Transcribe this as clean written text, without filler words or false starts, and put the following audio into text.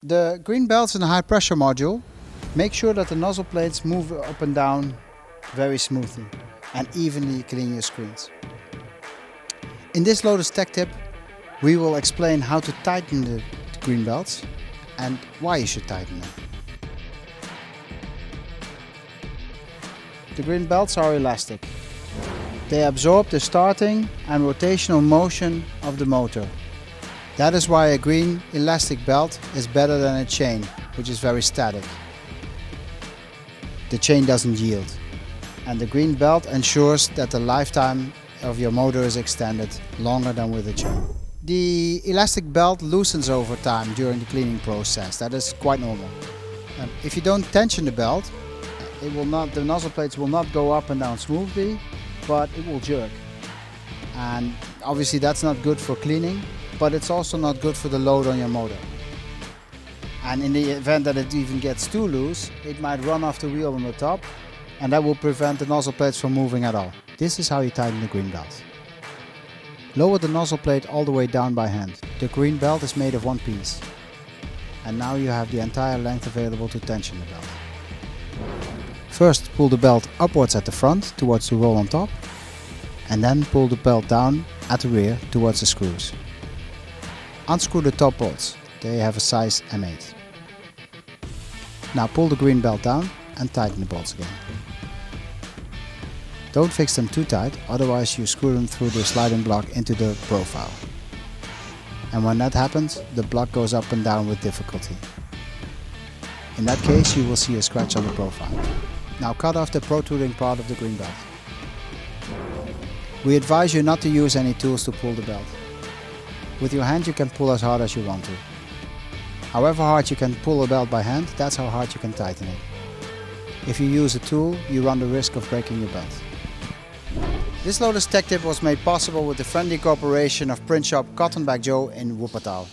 The green belts in the high pressure module make sure that the nozzle plates move up and down very smoothly and evenly clean your screens. In this Lotus Tech Tip we will explain how to tighten the green belts and why you should tighten them. The green belts are elastic. They absorb the starting and rotational motion of the motor. That is why a green elastic belt is better than a chain, which is very static. The chain doesn't yield, and the green belt ensures that the lifetime of your motor is extended longer than with a chain. The elastic belt loosens over time during the cleaning process. That is quite normal. If you don't tension the belt, the nozzle plates will not go up and down smoothly, but it will jerk. And obviously that's not good for cleaning, but it's also not good for the load on your motor. And in the event that it even gets too loose, it might run off the wheel on the top, and that will prevent the nozzle plates from moving at all. This is how you tighten the green belt. Lower the nozzle plate all the way down by hand. The green belt is made of one piece. And now you have the entire length available to tension the belt. First, pull the belt upwards at the front towards the roll on top, and then pull the belt down at the rear towards the screws. Unscrew the top bolts. They have a size M8. Now pull the green belt down and tighten the bolts again. Don't fix them too tight, otherwise you screw them through the sliding block into the profile. And when that happens, the block goes up and down with difficulty. In that case, you will see a scratch on the profile. Now cut off the protruding part of the green belt. We advise you not to use any tools to pull the belt. With your hand you can pull as hard as you want to. However hard you can pull a belt by hand, that's how hard you can tighten it. If you use a tool, you run the risk of breaking your belt. This Lotus Tech Tip was made possible with the friendly cooperation of print shop Cotton Bag Joe in Wuppertal.